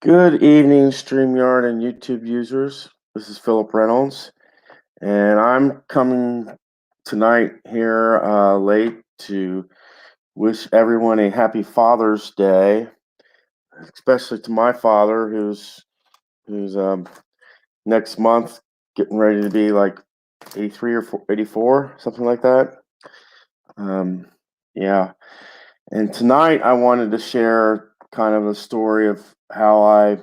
Good evening, StreamYard and YouTube users. This is Philip Reynolds, and I'm coming tonight here late to wish everyone a happy Father's Day, especially to my father, who's next month getting ready to be like 83 or 84, something like that. Um, yeah, and tonight I wanted to share kind of a story of how I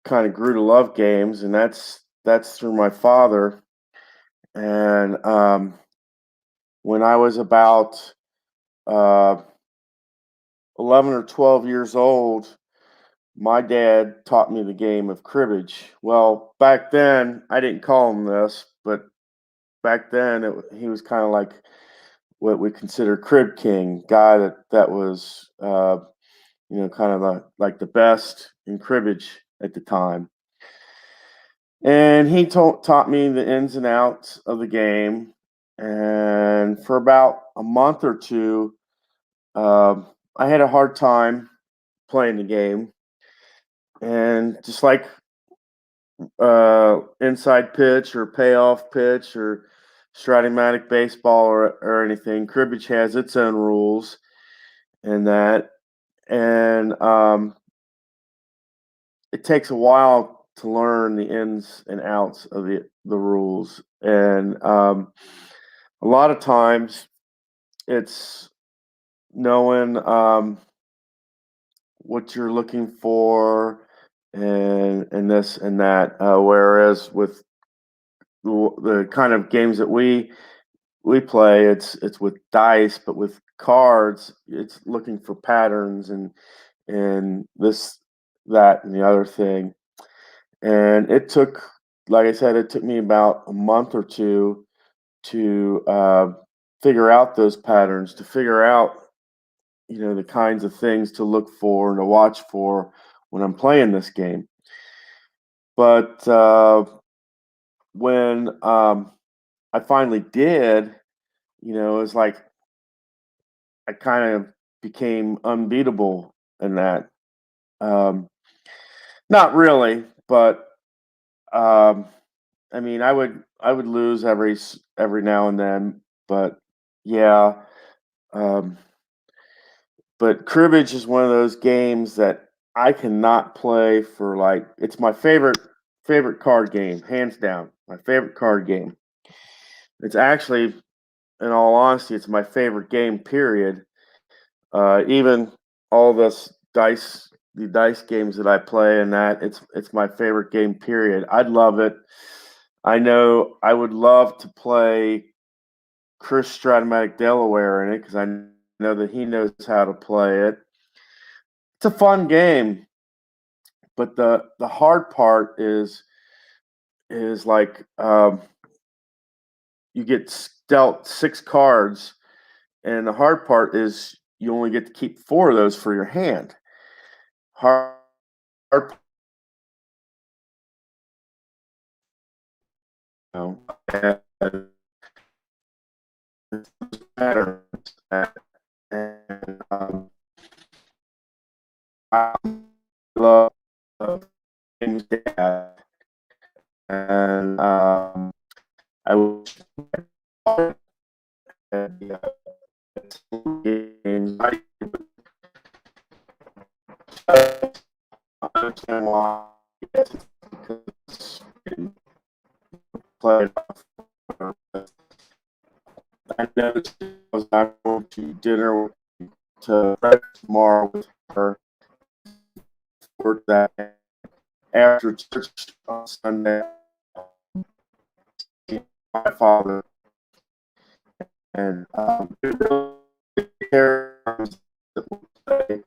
kind of grew to love games, and that's through my father. And when I was about uh, 11 or 12 years old, my dad taught me the game of cribbage. Well, back then I didn't call him this, but back then he was kind of like what we consider crib king, guy that was kind of like the best in cribbage at the time. And he taught me the ins and outs of the game. And for about a month or two, I had a hard time playing the game. And just like inside pitch or payoff pitch or Stratomatic baseball or anything, cribbage has its own rules and that. And it takes a while to learn the ins and outs of the rules. And a lot of times it's knowing what you're looking for and this and that. Whereas with the kind of games that we play, it's with dice, but with cards, it's looking for patterns and this, that, and the other thing. And it took, like I said, it took me about a month or two to figure out those patterns, to figure out the kinds of things to look for and to watch for when I'm playing this game. But when I finally did, it was like I kind of became unbeatable in that. Um, Not really, but um, I mean, I would lose every now and then, but yeah. Um, But cribbage is one of those games that I cannot play for, like, it's my favorite card game, hands down. My favorite card game. It's actually, in all honesty, it's my favorite game, period. Even all the dice games that I play and that, it's my favorite game, period. I'd love it. I know I would love to play Chris Stratomatic Delaware in it because I know that he knows how to play it. It's a fun game. But the hard part is like you get dealt 6 cards, and the hard part is you only get to keep 4 of those for your hand. Hard, hard and patterns, and I love things that, and I wish games. I understand why. Yes, because played. I noticed was I going to dinner to Preyz tomorrow with her for that after church on Sunday. My father and it really cares that we play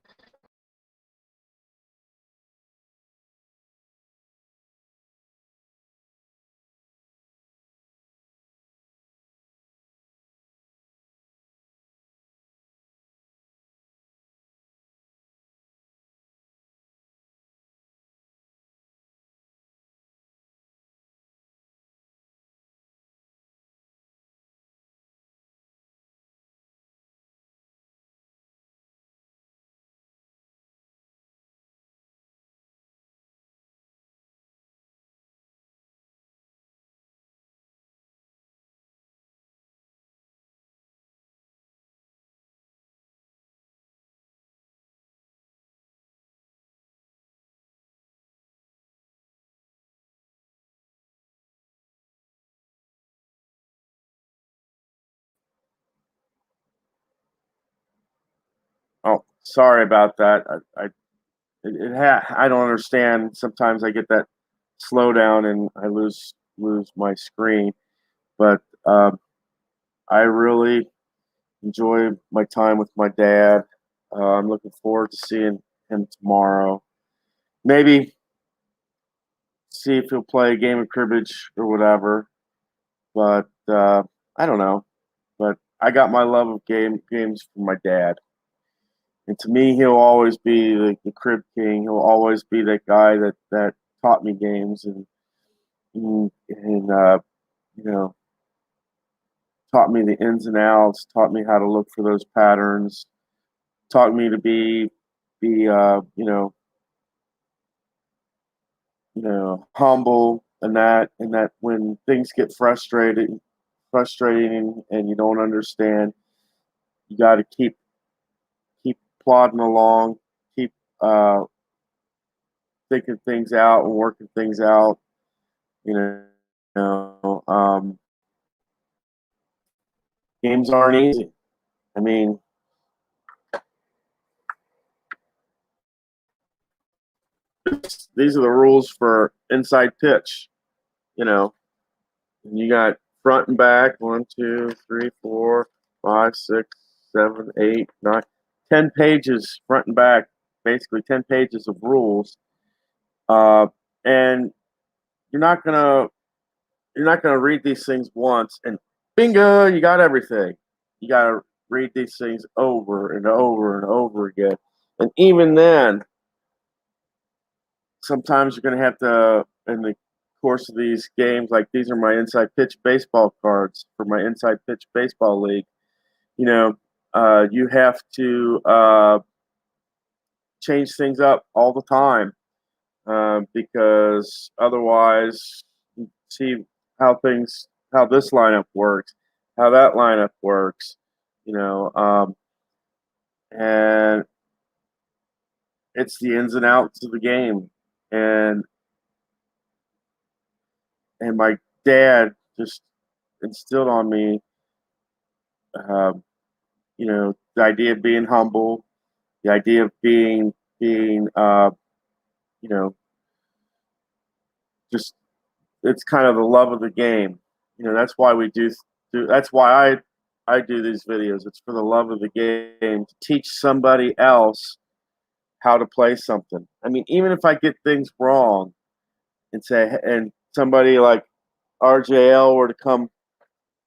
Sorry about that. I don't understand. Sometimes I get that slowdown and I lose my screen. But I really enjoy my time with my dad. I'm looking forward to seeing him tomorrow. Maybe see if he'll play a game of cribbage or whatever. But I don't know. But I got my love of games from my dad, and to me, he'll always be the crib king. He'll always be that guy that taught me games and you know, taught me the ins and outs, taught me how to look for those patterns, taught me to be humble, and that when things get frustrating and you don't understand, you got to keep plodding along, keep uh, thinking things out and working things out. You games aren't easy. I mean, these are the rules for inside pitch. You know, and you got front and back, 1, 2, 3, 4, 5, 6, 7, 8, 9, 10 pages front and back, basically 10 pages of rules. And you're not gonna you're not gonna read these things once and bingo, you got everything. You gotta read these things over and over and over again. And even then, sometimes you're gonna have to in the course of these games, like these are my inside pitch baseball cards for my inside pitch baseball league. You know, you have to change things up all the time because otherwise, see how this lineup works, how that lineup works, you know, and it's the ins and outs of the game, and my dad just instilled on me, uh, the idea of being humble, the idea of being you know, just it's kind of the love of the game. That's why we do. That's why I do these videos. It's for the love of the game to teach somebody else how to play something. I mean, even if I get things wrong and somebody like RJL were to come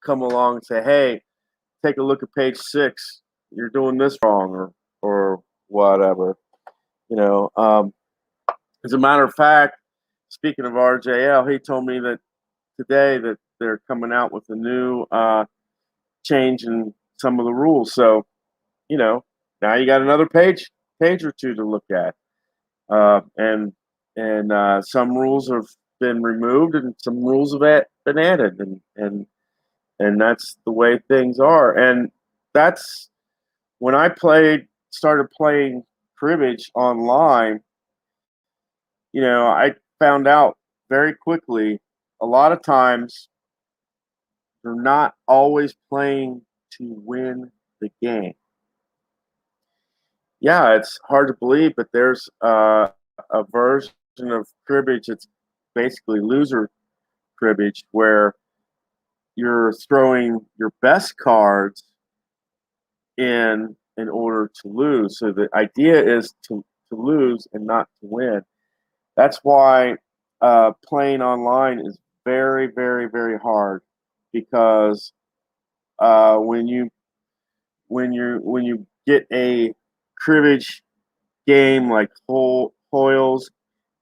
along and say, "Hey, take a look at page 6. You're doing this wrong," or whatever. As a matter of fact, speaking of RJL, he told me that today that they're coming out with a new change in some of the rules. So, now you got another page or two to look at, and some rules have been removed and some rules have been added, and that's the way things are. And that's when I started playing cribbage online. I found out very quickly a lot of times they're not always playing to win the game. Yeah, it's hard to believe, but there's a version of cribbage that's basically loser cribbage where you're throwing your best cards in order to lose. So the idea is to lose and not to win. That's why playing online is very, very, very hard because when you get a cribbage game like Hoyle's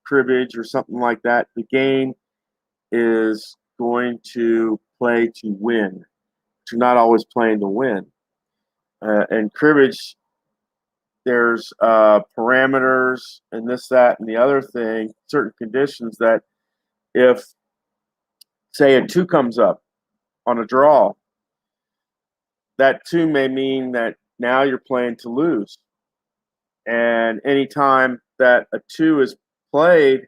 cribbage or something like that, the game is going to play to win. But you're not always playing to win. And cribbage, there's parameters and this, that, and the other thing, certain conditions that if, say, a 2 comes up on a draw, that 2 may mean that now you're playing to lose. And anytime that a 2 is played,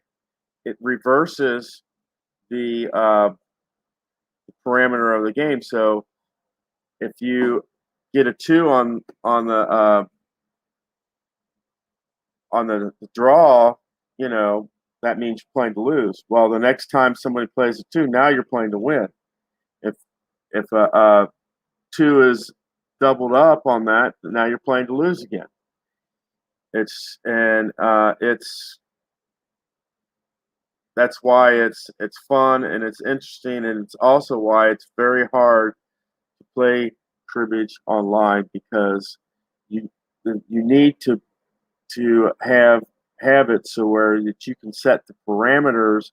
it reverses the parameter of the game. So if you get a 2 on the on the draw, that means you're playing to lose. Well, the next time somebody plays a 2, now you're playing to win. If a 2 is doubled up on that, now you're playing to lose again. It's that's why it's fun and it's interesting, and it's also why it's very hard to play cribbage online, because you need to have it so where that you can set the parameters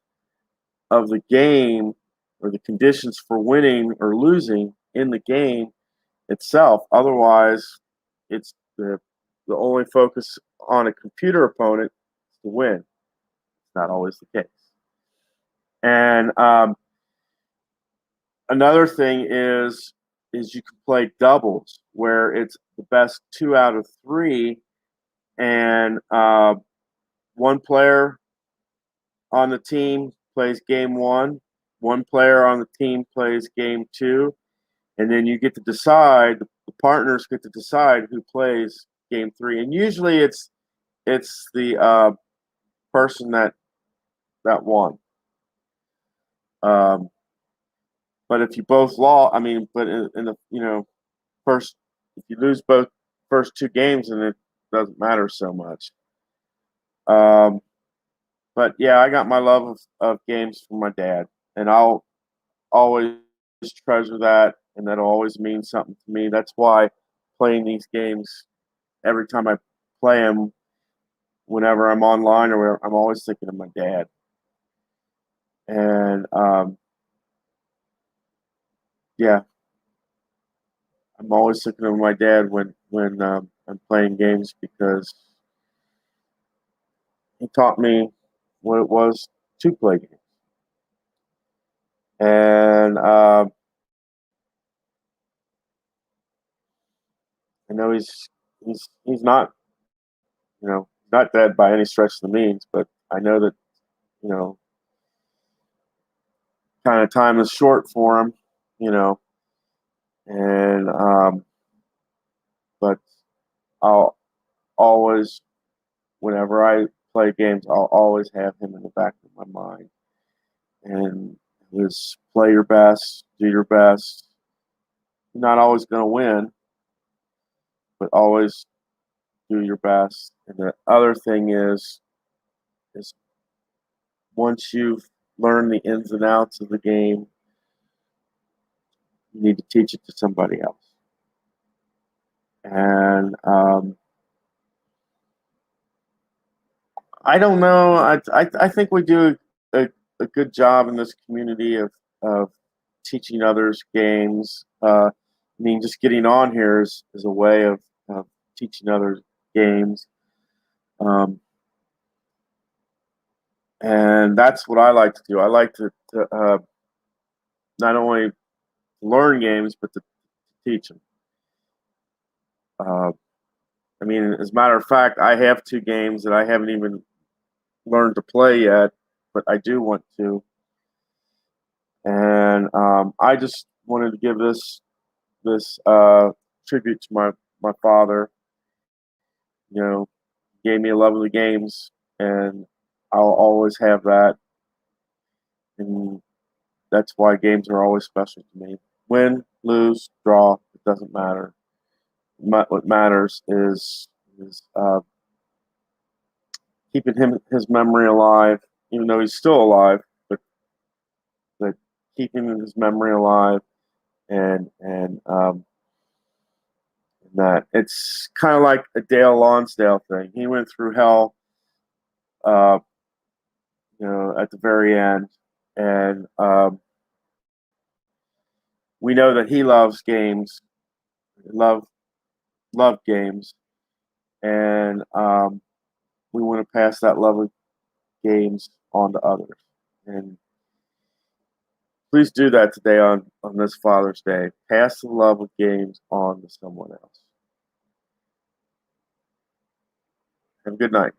of the game or the conditions for winning or losing in the game itself. Otherwise, it's the only focus on a computer opponent is to win. It's not always the case. And another thing is you can play doubles, where it's the best 2 out of 3, and one player on the team plays game 1, one player on the team plays game 2, and then you get to decide. The partners get to decide who plays game 3, and usually it's the person that won. But if you both lost, but in the first, if you lose both first 2 games, then it doesn't matter so much. But yeah, I got my love of games from my dad, and I'll always treasure that, and that'll always mean something to me. That's why playing these games, every time I play them, whenever I'm online or wherever, I'm always thinking of my dad. And yeah, I'm always thinking of my dad when I'm playing games, because he taught me what it was to play games. And I know he's not not dead by any stretch of the means, but I know that you know kind of time is short for him, you know, and but I'll always, whenever I play games, I'll always have him in the back of my mind, and just play your best, do your best. You're not always going to win, but always do your best. And the other thing is once you've learned the ins and outs of the game, you need to teach it to somebody else. And I don't know. I think we do a good job in this community of teaching others games. Just getting on here is a way of teaching others games. And that's what I like to do. I like to not only learn games, but to teach them. As a matter of fact, I have 2 games that I haven't even learned to play yet, but I do want to. And I just wanted to give this tribute to my father. Gave me a love of the games, and I'll always have that. And that's why games are always special to me. Win, lose, draw, it doesn't matter. What matters is keeping his memory alive, even though he's still alive, but keeping his memory alive, and that it's kind of like a Dale Lonsdale thing. He went through hell, at the very end, and we know that he loves games, love games, and we want to pass that love of games on to others. And please do that today on this Father's Day. Pass the love of games on to someone else. Have a good night.